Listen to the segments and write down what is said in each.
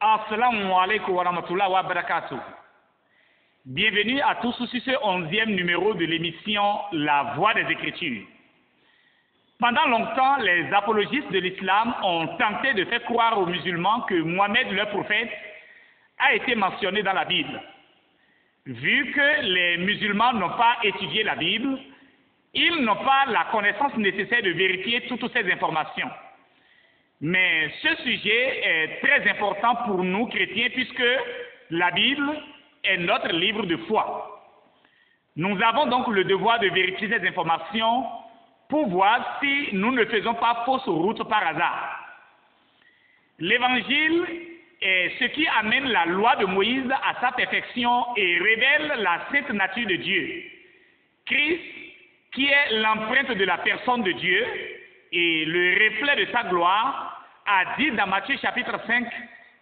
Assalamu alaikum wa rahmatullahi wa barakatuh. Bienvenue à tous sur ce 11e numéro de l'émission La Voix des Écritures. Pendant longtemps, les apologistes de l'islam ont tenté de faire croire aux musulmans que Mohammed, leur prophète, a été mentionné dans la Bible. Vu que les musulmans n'ont pas étudié la Bible, ils n'ont pas la connaissance nécessaire de vérifier toutes ces informations. Mais ce sujet est très important pour nous chrétiens puisque la Bible est notre livre de foi. Nous avons donc le devoir de vérifier ces informations pour voir si nous ne faisons pas fausse route par hasard. L'évangile est ce qui amène la loi de Moïse à sa perfection et révèle la sainte nature de Dieu. Christ, qui est l'empreinte de la personne de Dieu et le reflet de sa gloire, a dit dans Matthieu chapitre 5,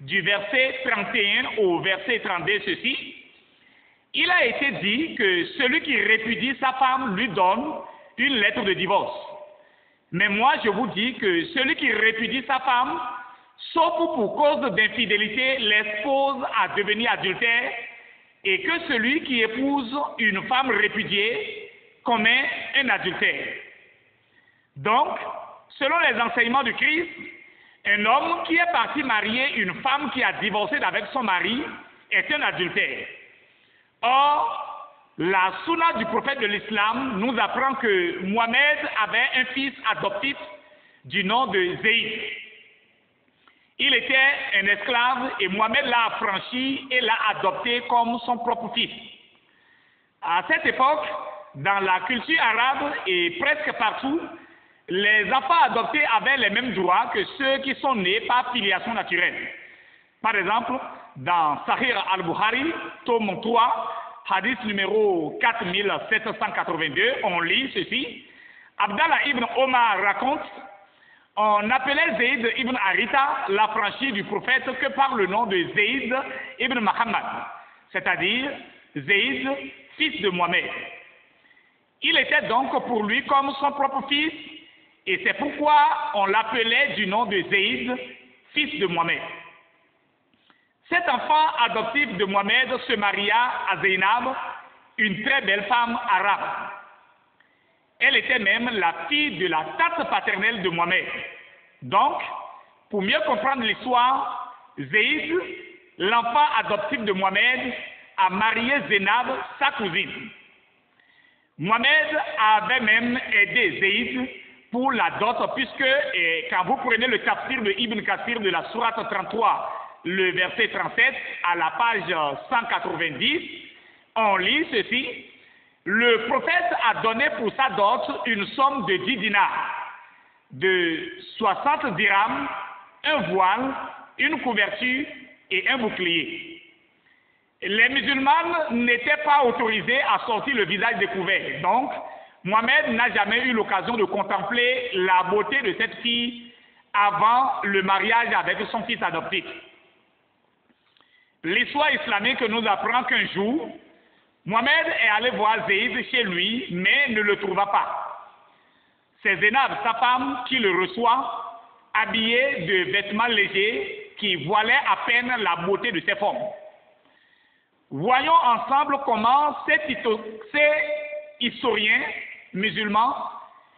du verset 31 au verset 32 ceci. Il a été dit que celui qui répudie sa femme lui donne une lettre de divorce. Mais moi je vous dis que celui qui répudie sa femme, sauf pour cause d'infidélité, l'expose à devenir adultère, et que celui qui épouse une femme répudiée commet un adultère. Donc, selon les enseignements du Christ, un homme qui est parti marier une femme qui a divorcé avec son mari est un adultère. Or, la sunna du prophète de l'islam nous apprend que Mohammed avait un fils adoptif du nom de Zayd. Il était un esclave et Mohammed l'a affranchi et l'a adopté comme son propre fils. À cette époque, dans la culture arabe et presque partout, les enfants adoptés avaient les mêmes droits que ceux qui sont nés par filiation naturelle. Par exemple, dans Sahih al-Bukhari, tome 3, hadith numéro 4782, on lit ceci. Abdallah ibn Omar raconte, on appelait Zayd ibn Haritha l'affranchi du prophète que par le nom de Zayd ibn Muhammad, c'est-à-dire Zayd, fils de Mohammed. Il était donc pour lui comme son propre fils, et c'est pourquoi on l'appelait du nom de Zayd, fils de Mohammed. Cet enfant adoptif de Mohammed se maria à Zainab, une très belle femme arabe. Elle était même la fille de la tante paternelle de Mohammed. Donc, pour mieux comprendre l'histoire, Zayd, l'enfant adoptif de Mohammed, a marié Zainab, sa cousine. Mohammed avait même aidé Zayd pour la dot, puisque quand vous prenez le tafsir de Ibn Kathir de la sourate 33, le verset 37, à la page 190, on lit ceci. Le prophète a donné pour sa dot une somme de 10 dinars, de 60 dirhams, un voile, une couverture et un bouclier. Les musulmans n'étaient pas autorisés à sortir le visage découvert. Donc, Mohammed n'a jamais eu l'occasion de contempler la beauté de cette fille avant le mariage avec son fils adoptif. L'histoire islamique nous apprend qu'un jour, Mohammed est allé voir Zayd chez lui, mais ne le trouva pas. C'est Zainab, sa femme, qui le reçoit, habillé de vêtements légers qui voilaient à peine la beauté de ses formes. Voyons ensemble comment ces historiens musulmans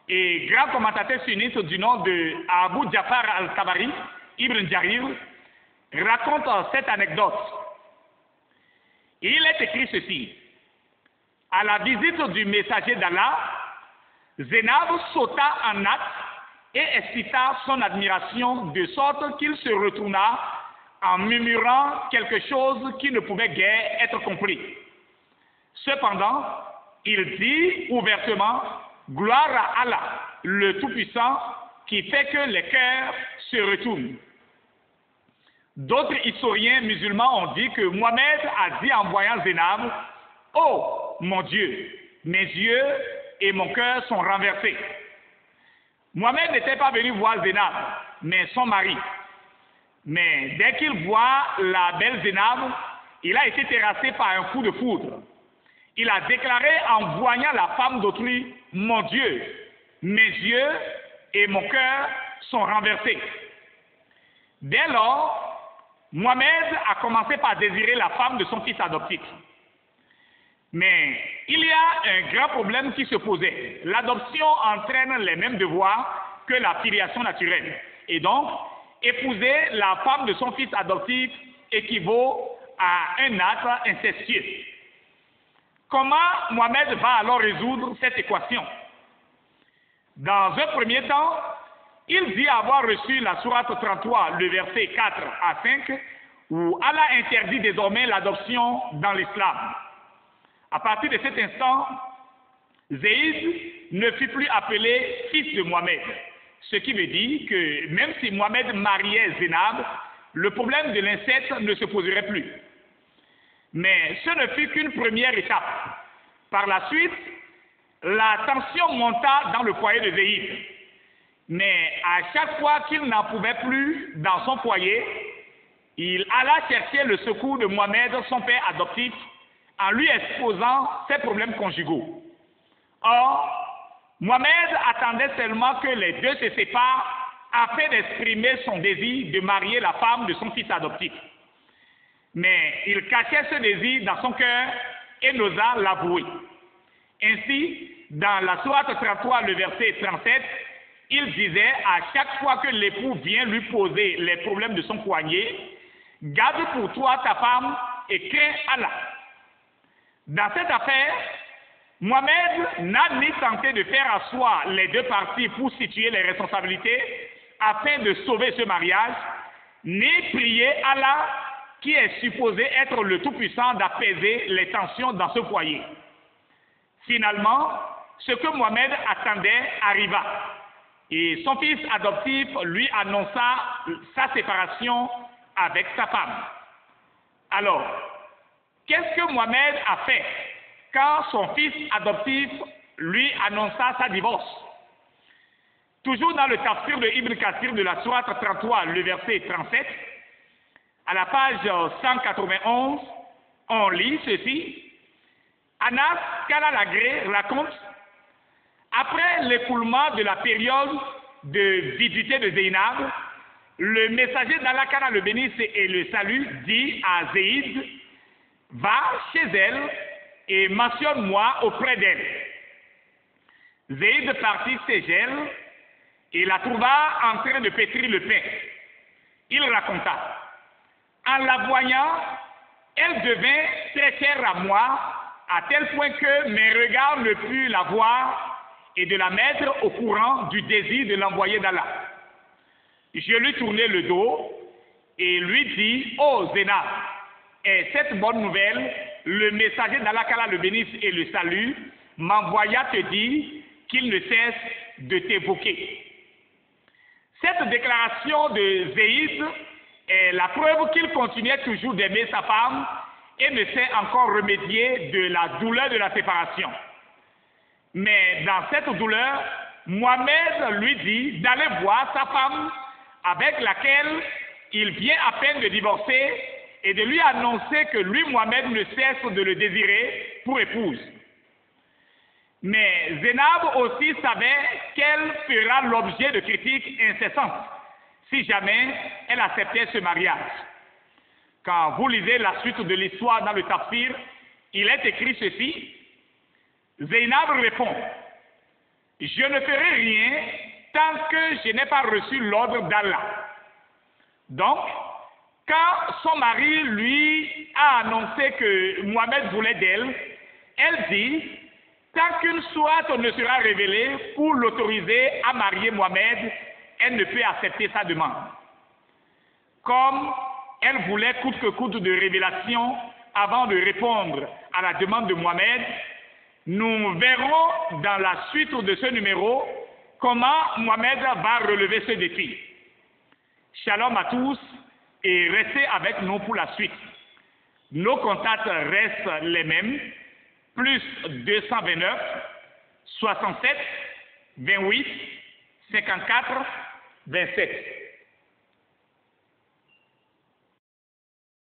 et grand commentateur sunnite du nom de Abu Jafar al-Tabari, Ibn Jarir, raconte cette anecdote. Il est écrit ceci. À la visite du messager d'Allah, Zainab sauta en acte et excita son admiration de sorte qu'il se retourna en murmurant quelque chose qui ne pouvait guère être compris. Cependant, il dit ouvertement « Gloire à Allah, le Tout-Puissant, qui fait que les cœurs se retournent ». D'autres historiens musulmans ont dit que Mohammed a dit en voyant Zainab « Oh, mon Dieu, mes yeux et mon cœur sont renversés ». Mohammed n'était pas venu voir Zainab, mais son mari. Mais dès qu'il voit la belle Zainab, il a été terrassé par un coup de foudre. Il a déclaré en voyant la femme d'autrui, « Mon Dieu, mes yeux et mon cœur sont renversés ». Dès lors, Mohamed a commencé par désirer la femme de son fils adoptif. Mais il y a un grand problème qui se posait. L'adoption entraîne les mêmes devoirs que la filiation naturelle. Et donc, épouser la femme de son fils adoptif équivaut à un acte incestueux. Comment Mohamed va alors résoudre cette équation? Dans un premier temps, il dit avoir reçu la sourate 33, le verset 4 à 5, où Allah interdit désormais l'adoption dans l'islam. À partir de cet instant, Zaïd ne fut plus appelé fils de Mohamed, ce qui veut dire que même si Mohamed mariait Zénab, le problème de l'inceste ne se poserait plus. Mais ce ne fut qu'une première étape. Par la suite, la tension monta dans le foyer de Zaïd. Mais à chaque fois qu'il n'en pouvait plus dans son foyer, il alla chercher le secours de Mohamed, son père adoptif, en lui exposant ses problèmes conjugaux. Or, Mohamed attendait seulement que les deux se séparent afin d'exprimer son désir de marier la femme de son fils adoptif. Mais il cachait ce désir dans son cœur et n'osa l'avouer. Ainsi, dans la sourate 33, le verset 37, il disait à chaque fois que l'époux vient lui poser les problèmes de son poignet, « Garde pour toi ta femme et crains Allah ». Dans cette affaire, Mohamed n'a ni tenté de faire asseoir les deux parties pour situer les responsabilités afin de sauver ce mariage, ni prier Allah qui est supposé être le Tout-Puissant d'apaiser les tensions dans ce foyer. Finalement, ce que Mohamed attendait arriva et son fils adoptif lui annonça sa séparation avec sa femme. Alors, qu'est-ce que Mohamed a fait quand son fils adoptif lui annonça sa divorce? Toujours dans le tafsir de Ibn Kathir de la sourate 33, le verset 37, à la page 191, on lit ceci. Anas Kalalagré raconte, après l'écoulement de la période de viduité de Zainab, le messager d'Allah qu'Allah le bénisse et le salue dit à Zaïd, va chez elle et mentionne-moi auprès d'elle. Zaïd partit chez elle et la trouva en train de pétrir le pain. Il raconta, en la voyant, elle devint très chère à moi, à tel point que mes regards ne purent la voir et de la mettre au courant du désir de l'envoyé d'Allah. Je lui tournai le dos et lui dis, ô Zénab, et cette bonne nouvelle, le messager d'Allah qu'Allah le bénisse et le salue, m'envoya te dire qu'il ne cesse de t'évoquer. Cette déclaration de Zaïd est la preuve qu'il continuait toujours d'aimer sa femme et ne sait encore remédier de la douleur de la séparation. Mais dans cette douleur, Mohamed lui dit d'aller voir sa femme avec laquelle il vient à peine de divorcer et de lui annoncer que lui, Mohamed, ne cesse de le désirer pour épouse. Mais Zénab aussi savait qu'elle fera l'objet de critiques incessantes si jamais elle acceptait ce mariage. Quand vous lisez la suite de l'histoire dans le tafsir, il est écrit ceci. Zainab répond, je ne ferai rien tant que je n'ai pas reçu l'ordre d'Allah. Donc, quand son mari lui a annoncé que Mohamed voulait d'elle, elle dit, tant qu'une sourate ne sera révélée pour l'autoriser à marier Mohamed, elle ne peut accepter sa demande. Comme elle voulait coûte que coûte de révélation avant de répondre à la demande de Mohamed, nous verrons dans la suite de ce numéro comment Mohamed va relever ce défi. Shalom à tous et restez avec nous pour la suite. Nos contacts restent les mêmes, plus 229 67 28 54 27.